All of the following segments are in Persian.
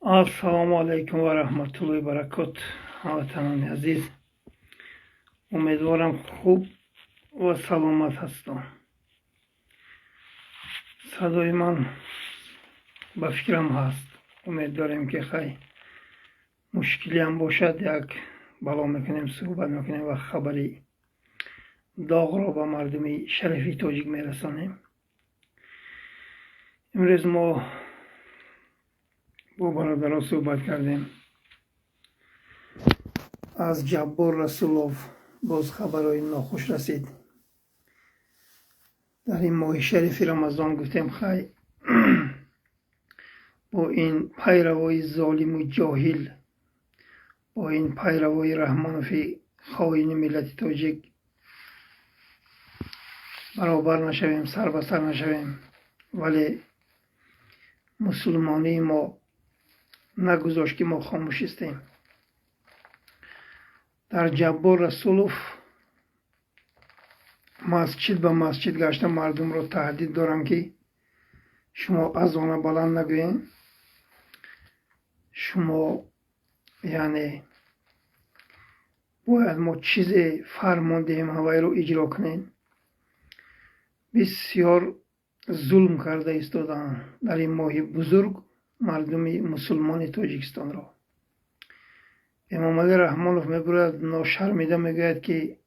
Assalomu alaykum va rahmatullohi va barakot. Hamvatanon aziz, امیدوارم خوب و سلامت هستم. صدای من به فکرم هست. امید داریم که خیلی مشکلی هم باشد یک بلا میکنیم، صحبت میکنیم و خبری داغ را به مردم شریف تاجیک میرسانیم. امروز ما با برادران صحبت کردیم. از جبار رسولوف باز خبرهای ناخوش رسید. در این ماه شریف رمضان گفتیم خیلی با این پیروای ظالم و جاهل، با این پیروای رحمانوفی خائن ملت تاجیک برابر نشویم، سر به سر نشویم. ولی مسلمانی ما نگذاشت که ما خاموش استیم. در جبار رسولوف مسجد به مسجد گشته مردم را تهدید دارن که شما اذان بلند نگوین، شما یعنی باید ما چیز فرمان دهیم هوای رو اجرا کنین. بسیار ظلم کرده ایستادن در این ماه بزرگ مردم مسلمان تاجیکستان را. امام علی رحمانوف میگوید ناشرمیده میگوید که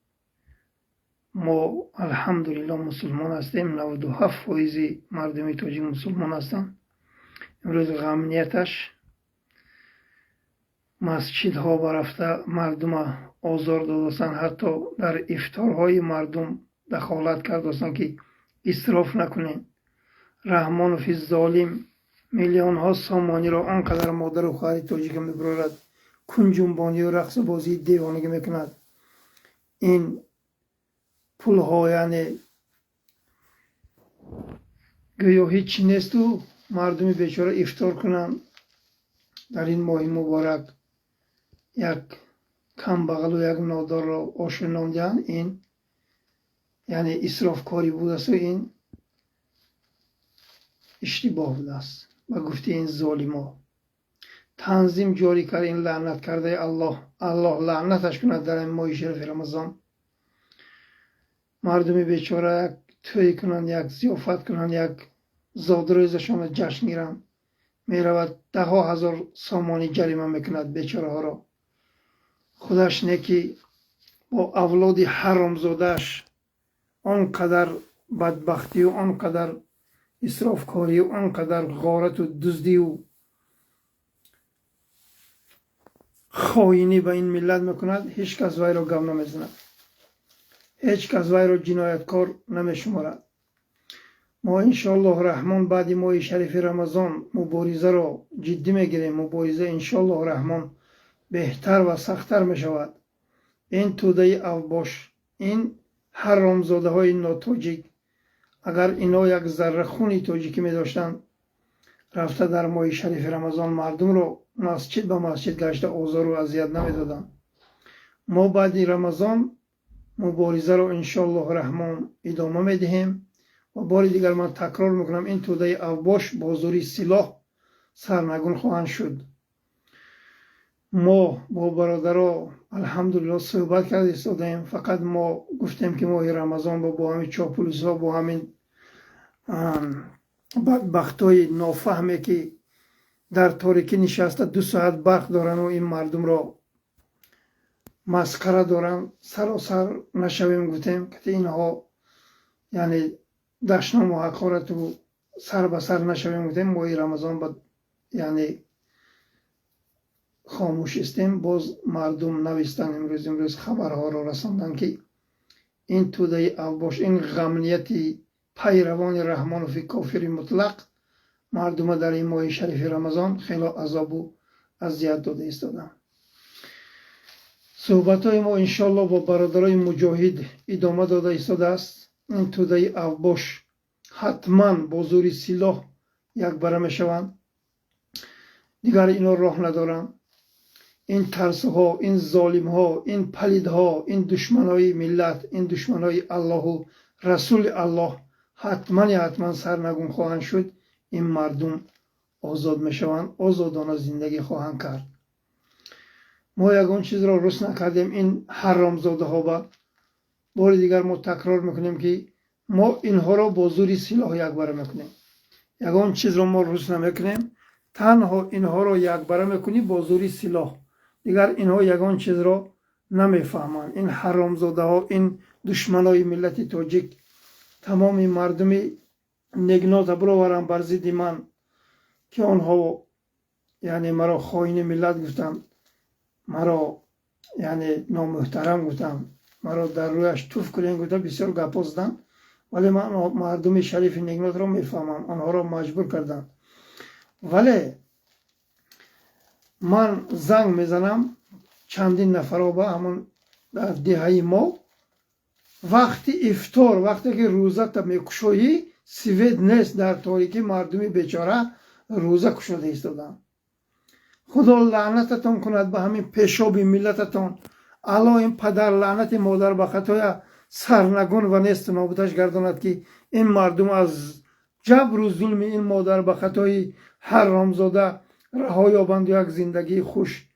ما الحمدلله مسلمان هستیم. 97% مردم تاجیک مسلمان هستند. امروز غمنیتش مسجدها برفته مردم آزار دادستند، حتی در افطارهای مردم دخالت کردستند که اسراف نکنین. رحمانوف ظالم میلیون ها سامانی را آنقدر مادر و خواهر تاجیک میبرد، کنجنبانی و رقص بازی دیوانگی میکند. این پول ها یعنی گویا هیچ نیست و مردم بیچاره افطار کنند. در این ماه مبارک یک کم بغل و یک نادار را آشناندن، این یعنی اسراف کاری بوده است و این اشتباه بوده است. و گفته این ظالما تنظیم جاری کرد، این لعنت کرده الله لعنتش کند در این ماه شریف رمضان. مردم بیچاره یک توی کنند، یک ضیافت کنند، یک زادروزشان جشن گیرند، میرود 10,000 سامانی جریمه میکند بیچاره ها را. خودش نکی با اولاد حرامزادش آنقدر بدبختی و آنقدر اسرافکاری و آنقدر غارت و دزدی و خائنی به این ملت میکند، هیچ کس وی را گم نمیزند، هیچ کس وی را جنایتکار نمیشمارد. ما انشاءالله رحمان بعد ماه شریف رمضان مبارزه را جدی میگیریم. مبارزه انشاءالله رحمان بهتر و سختتر میشود. این توده اوباش، این حرامزاده های ناتاجیک، اگر اینا یک ذره خونی تاجیکی می داشتن، رفته در ماه شریف رمضان مردم را مسجد به مسجد گشته آزار و اذیت نمی دادن. ما بعد رمضان مبارزه را انشاءالله رحمان ادامه می دهیم. و بار دیگر من تکرار میکنم، این توده اوباش بازاری سلاح سرنگون خواهند شد. ما با برادرها الحمدلله صحبت کرده ایستادیم. فقط ما گفتیم که ماه رمضان با همین چاپلوس ها، با همین بدبخت های نافهمه که در تاریکی نشسته 2 ساعت برق دارن و این مردم را مسخره دارن، سراسر نشویم. گفتیم که اینها یعنی دشنام و حقارت و سر به سر نشویم. گفتیم ماه رمضان یعنی خاموش استیم. باز مردم نویستن امروز خبرها را رساندن که این توده اوباش، این غمنیتی پیروان رحمانوف کافر مطلق مردم در این ماه شریف رمضان خیلی عذاب و اذیت داده ایستادن. صحبت های ما انشاءالله با برادرای مجاهد ادامه داده ایستاده است. این توده اوباش حتما با زور سلاح یک بره میشوند، دیگر اینا راه ندارن. این ترس ها، این ظالم ها، این پلید ها، این دشمن های ملت، این دشمن های الله و رسول الله حتما سرنگون خواهند شد. این مردم آزاد میشوند آزادانه زندگی خواهند کرد. ما یگان چیز را رس نکردیم این حرامزاده ها. با بار دیگر ما تکرار میکنیم که ما اینها را با زور سلاح یکباره میکنیم. یگان چیز را ما رس نمیکنیم، تنها اینها را یکباره میکنیم با زور سلاح. دیگر اینها یگان چیز را نمیفهمند. این حرامزاده ها، این دشمنای ملت تاجیک، تمام مردم نگنات برآورن بر ضد من که آنها یعنی مرا خائن ملت گفتند، مرا یعنی نامحترم گفتند، مرا در رویش توف کردن گفتند، بسیار گپ زدند. ولی من مردم شریف نگنات را میفهمم، آنها را مجبور کردند. ولی من زنگ میزنم چندین نفر با همون در دهه ما، وقتی افطار، وقتی که روزه تا میکشویی سوید نیست، در تاریکی مردمی بیچاره روزه کشوده ایستادن. خدا لعنتتان کند به همین پیشاب ملتتان. الا این پدر لعنت مادر به خطای سرنگون و نیست نابودش گرداند که این مردم از جبر و ظلم این مادر به خطای حرامزاده رها یابند و یک زندگی خوش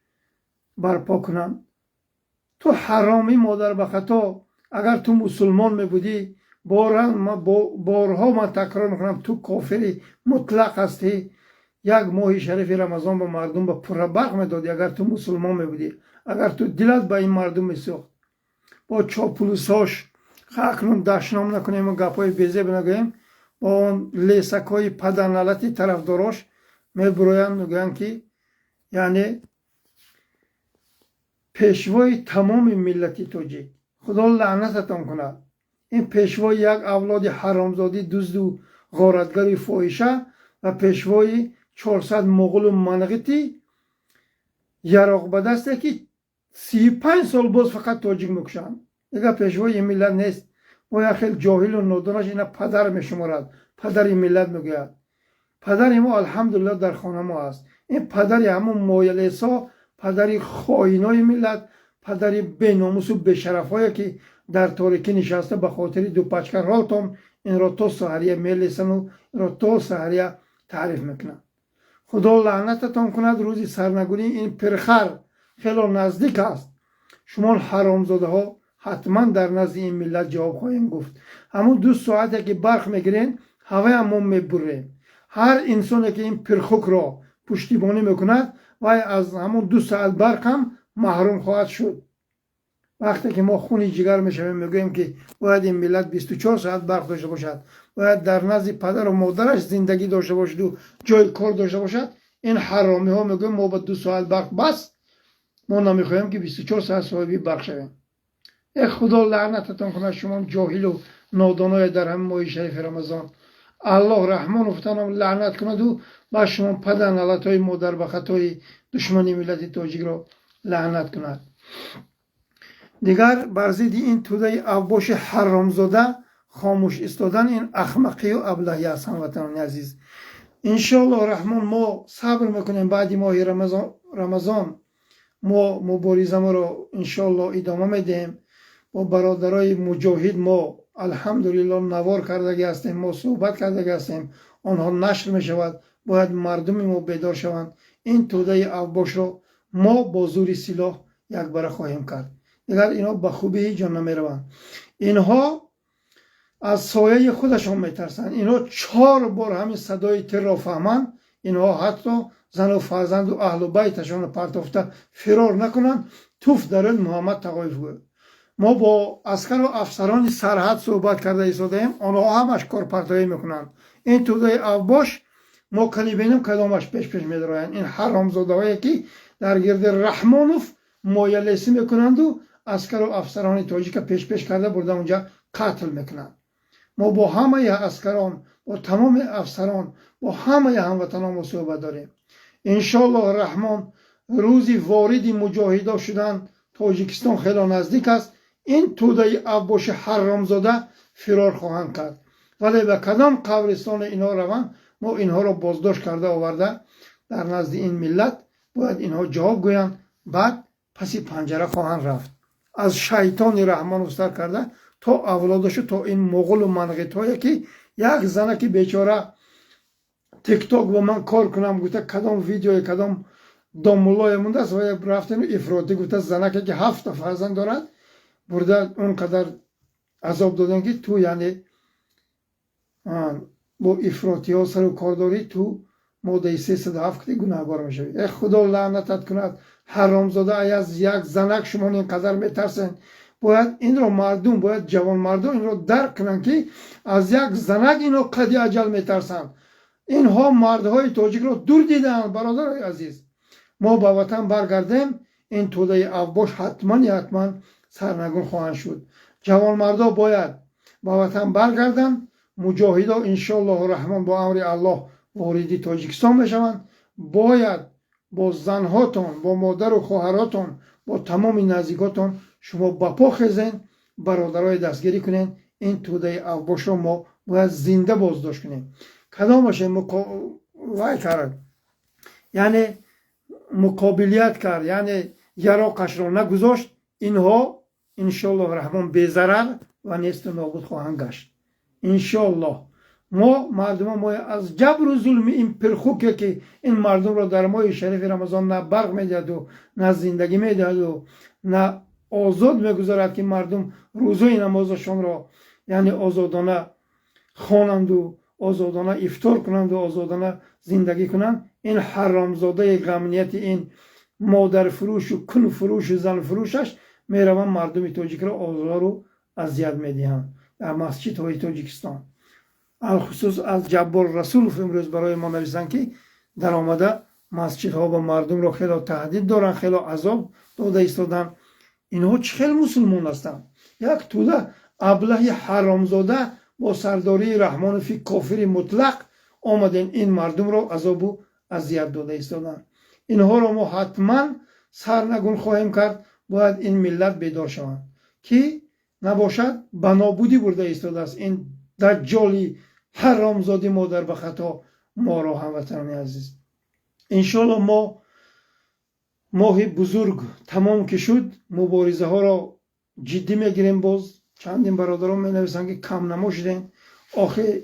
برپا کنند. تو حرامی مادر به خطا، اگر تو مسلمان می بودی بارها من تکرار میکنم تو کافری مطلق هستی. یک ماه شریف رمضان به مردم به پره برق میدادی اگر تو مسلمان می بودی، اگر تو دلت به این مردم میسوخت. با چاپلوساش اکنون دشنام نکنیم و گپای بیزه بنگویم، با اون لیسک های پدرنلتی طرفداراش میبرویند میگویند که یعنی پیشوای تمام ملت تاجیک. خدا لعنتتان کند. این پیشوای یک اولاد حرامزادی دزد و غارتگر فاحشه و پیشوای 400 مغول و منقطی یراق به دسته که 35 سال باز فقط تاجیک میکشند. دیگه پیشوای ملت نیست. با یک خیلی جاهل و نادانش اینا پدر میشمارد، پدر ملت میگوید. پدر ما الحمدلله در خانه ما است. این پدر همون مایلیسا، پدر خائنای ملت، پدر بیناموس و بشرفایی که در تاریکی نشسته به خاطر دو پچکر رالتون این را تا سحریه میلیسن و این را تا سحریه تعریف میکنن. خدا لعنتتان کند. روزی سرنگونی این پرخر خیلی نزدیک است. شما حرامزاده ها حتما در نزد این ملت جواب خواهیم گفت. همون 2 ساعته که برق میگیرین هوای همون میبرین. هر انسانی که این پرخوک را پشتیبانی میکند و از همون 2 ساعت برق هم محروم خواهد شد. وقتی که ما خونی جگر میشویم میگوییم که باید این ملت 24 ساعت برق داشته باشد، باید در نزد پدر و مادرش زندگی داشته باشد و جای کار داشته باشد، این حرامی ها میگویم ما با 2 ساعت برق بس، ما نمیخوایم که 24 ساعت صاحبی برق شویم. ای خدا لعنتتان کنه شما جاهل و نادانای در همین ماه شریف رمضان. الله رحمان و فتنم لعنت کند و با شما پدر نلتای مادر به خطای دشمنی ملت تاجیک را لعنت کند. دیگر بر ضد این توده اوباش حرامزاده خاموش استادن این احمقی و ابلهی است. هموطنان عزیز، انشاءالله رحمان ما صبر میکنیم. بعد ماه رمضان ما مبارزه ما را انشاءالله ادامه میدیم. با برادرای مجاهد ما الحمدلله نوار کرده هستیم، ما صحبت کرده هستیم، آنها نشر می شود. باید مردم ما بیدار شوند. این توده اوباش را ما با زور سلاح یکباره خواهیم کرد. دیگر اینا به خوبی هیچ جا نمی روند. اینها از سایه خودشان می ترسند. اینا 4 بار همین صدای تر را فهمند. اینها حتی زن و فرزند و اهل و بیتشان پرتافته فرار نکنند. توف در محمد تقایف گوید. ما با عسکر و افسران سرحد صحبت کرده ایستادیم، آنها همش کار پرتایی میکنند. این توده اوباش ما کلی بینیم کدامش پیش میدراین. این حرامزاده هایی که در گرد رحمانوف مایلیسی میکنند و عسکر و افسران تاجیک پیش کرده برده اونجا قتل میکنند. ما با همه عسکران، با تمام افسران، با همه هموطنان ما صحبت داریم. انشاءالله رحمان روزی وارد مجاهدا شدن تاجیکستان خیلی نزدیک است. این توده اوباش حرامزاده فرار خواهند کرد. ولی به کدام قبرستان اینا روند ما اینها را بازداشت کرده آورده در نزد این ملت باید اینها جواب گویند. بعد پسی پنجره خواهند رفت. از شیطان رحمان استر کرده تا اولادش، تا این مغول و منقط هایی که یک زنه که بیچاره تیک توک با من کار کنم گفته کدام ویدیو کدام دامولای مونده است و رفتن افراطی گفته زنکی که 7 فرزند دارد برده اونقدر عذاب دادن که تو یعنی با افراطی ها سر و کار داری تو ماده 307 که گناهگار میشوی. ای خدا لعنتت کند حرامزاده، از یک زنک شما اینقدر میترسن. باید این رو مردم، باید جوان مردم این رو درک کنن که از یک زنک اینو قدی اجل میترسن. اینها مردهای تاجیک رو دور دیدن. برادرای عزیز، ما به وطن برگردیم این توده افباش حتما سرنگون خواهند شد. جوان مردا باید به وطن برگردن. مجاهدا انشاءالله الرحمن با امر الله واردی تاجیکستان بشوند. باید با زنهاتون، با مادر و خواهراتون، با تمام نزدیکاتون شما بپا خیزین، برادرای دستگیری کنین. این توده افباش رو ما باید زنده بازداشت کنیم. کدامش وای کرد، یعنی مقابلیت کرد، یعنی یراقش را نگذاشت. اینها انشاءالله الرحمن بی‌ضرر و نیست و نابود خواهند گشت انشاءالله. ما مردم ما از جبر و ظلم این پرخوکه که این مردم را در ماه شریف رمضان نه برق میدهد و نه زندگی میدهد و نه آزاد میگذارد که مردم روزای نمازشان را یعنی آزادانه خوانند و آزادانه افطار کنند و آزادانه زندگی کنند. این حرامزاده غمنیت، این مادر فروش و کن فروش و زن فروشش میروند مردم تاجیک را آزار و اذیت میدهند در مسجد های تاجیکستان. الخصوص از جبار رسولوف امروز برای ما نویسند که در آمده مسجد ها و مردم را خیلی تهدید دارن، خیلی عذاب داده ایستادن. اینها چه خیلی مسلمان هستند. یک توده ابله حرامزاده با سرداری رحمان فی کافر مطلق آمدن این مردم را عذاب و اذیت داده ایستادن. اینها را ما حتما سرنگون خواهیم کرد. باید این ملت بیدار شوند که نباشد بنابودی برده ایستاده است این دجالی حرامزاده مادر به خطا ما را. هموطنان عزیز، انشاءالله ما ماه بزرگ تمام که شد مبارزه ها را جدی میگیریم. باز چندین برادران می نویسند که کم نما شدین. آخه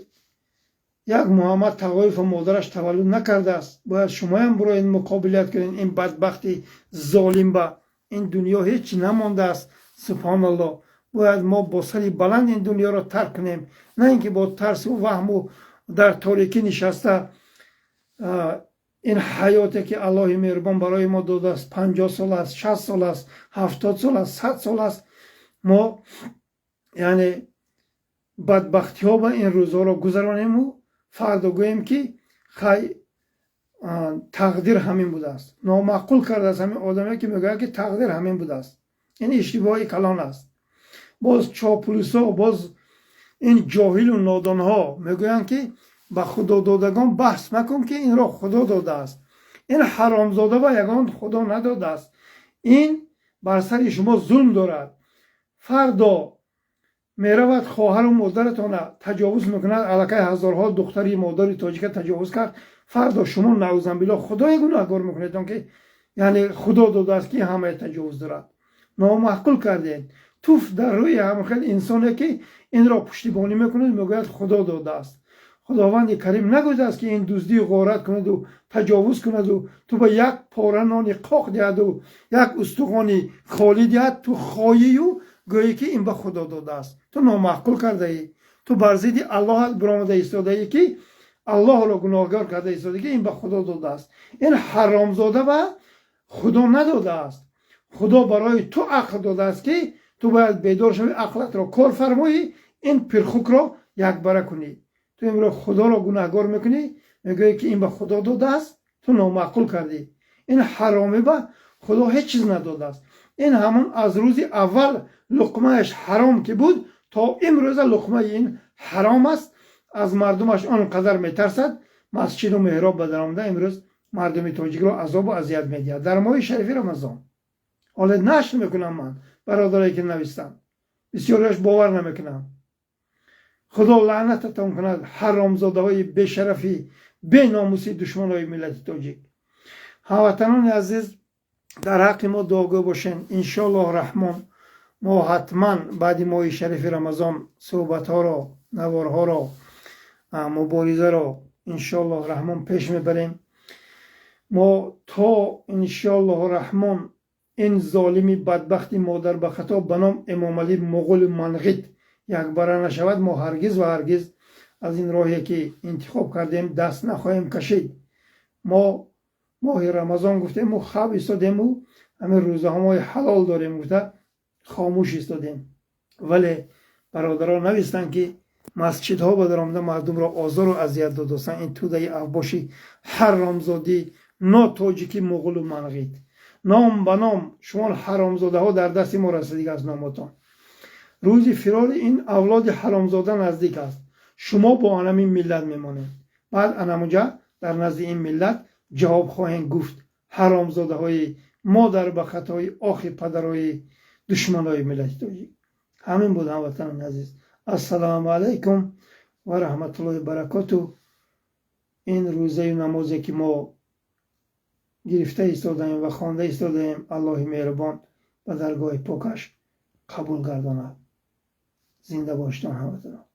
یک محمد تقایف مادرش تولد نکرده است. باید شما هم برای این مقابلیت کنین. این بدبختی ظالم به این دنیا هیچ نمانده است. سبحان الله. باید ما با سری بلند این دنیا را ترک کنیم، نه اینکه با ترس و وهم و در تاریکی نشسته این حیاتی که الله مهربان برای ما داده است 50 سال است، 60 سال است، 70 سال است، 100 سال است، ما یعنی بدبختی ها و این روزها را گذرانیم و فردا گوییم که خی تقدیر همین بوده است. نامعقول کرده است همین آدمی که میگه که تقدیر همین بوده است. این اشتباهی کلان است. باز چاپلوسا، باز این جاهل و نادان ها میگویند که به خدا دادگان بحث مکن که این را خدا داده است. این حرامزاده و یگان خدا نداده است. این بر سر شما ظلم دارد. فردا میرود خواهر و مادرتان تجاوز میکند. الکی هزارها دختری مادری تاجیک تجاوز کرد. فردا شما نعوذ بالله خدای گناهگار میکنید که یعنی خدا داده است که همه تجاوز دارد. نامعقول کردید. توف در روی همه خیلی انسانه که این را پشتیبانی میکنید میگوید خدا داده است. خداوند کریم نگویده است که این دزدی و غارت کند و تجاوز کند و تو به یک پاره نان قاق دهد و یک استخوانی خالی دهد تو خواهی و گویی که این به خدا داده است. تو نامعقول کرده ای. تو بر ضد الله برآمده ایستاده ای که الله را گناهکار کرده ایستاده که این به خدا داده است. این حرامزاده و خدا نداده است. خدا برای تو عقل داده است که تو باید بیدار شوی، عقلت را کار فرمایی، این پرخوک را یک بره کنی. تو این را خدا را گناهگار میکنی، میگویی که این به خدا داده است. تو نامعقول کردی. این حرامی به خدا هیچ چیز نداده است. این همون از روز اول لقمهش حرام که بود تا امروز لقمه این حرام است. از مردمش آنقدر میترسد. مسجد و محراب به در آمده امروز مردم تاجیک را عذاب و اذیت میدهد در ماه شریف رمضان. حالا نشر میکنم من برادرایی که نوشتن، بسیاریش باور نمیکنم. خدا لعنتتان کند حرامزاده های بی‌شرفی بی‌ناموسی دشمن های ملت تاجیک. هموطنان عزیز، در حق ما دعاگو باشین. انشاءالله الرحمن ما حتما بعد ماه شریف رمضان صحبت ها را، نوارها را، مبارزه را انشاءالله رحمان پیش میبریم. ما تا انشاءالله رحمان این ظالمی بدبختی مادر به خطا به نام امام علی مغول منقط یک باره نشود، ما هرگز و هرگز از این راهی که انتخاب کردیم دست نخواهیم کشید. ما ماه رمضان گفتیم ما خواب ایستادیم و همین روزه های حلال داریم گفته خاموش ایستادیم، ولی برادران نویستن که مسجد ها به در آمده مردم را آزار و اذیت دادن. این توده احباشی حرامزادی ناتاجیکی مغول و منقط نام به نام شما حرامزاده ها در دست ما رسیدگی از نامتان. روز فرار این اولاد حرامزاده نزدیک است. شما با همین ملت میمانید، بعد انموجا در نزد این ملت جواب خواهند گفت حرامزاده های مادر به خطای آخ پدرای دشمن های ملت تاجیک. همین بود هموطنان عزیز. السلام علیکم و رحمت الله و برکاته. این روزه نمازی که ما گرفته ایستادیم و خوانده ایستادیم، الله مهربان به درگاه پاکش قبول گرداند. زنده باشتان هموطنان.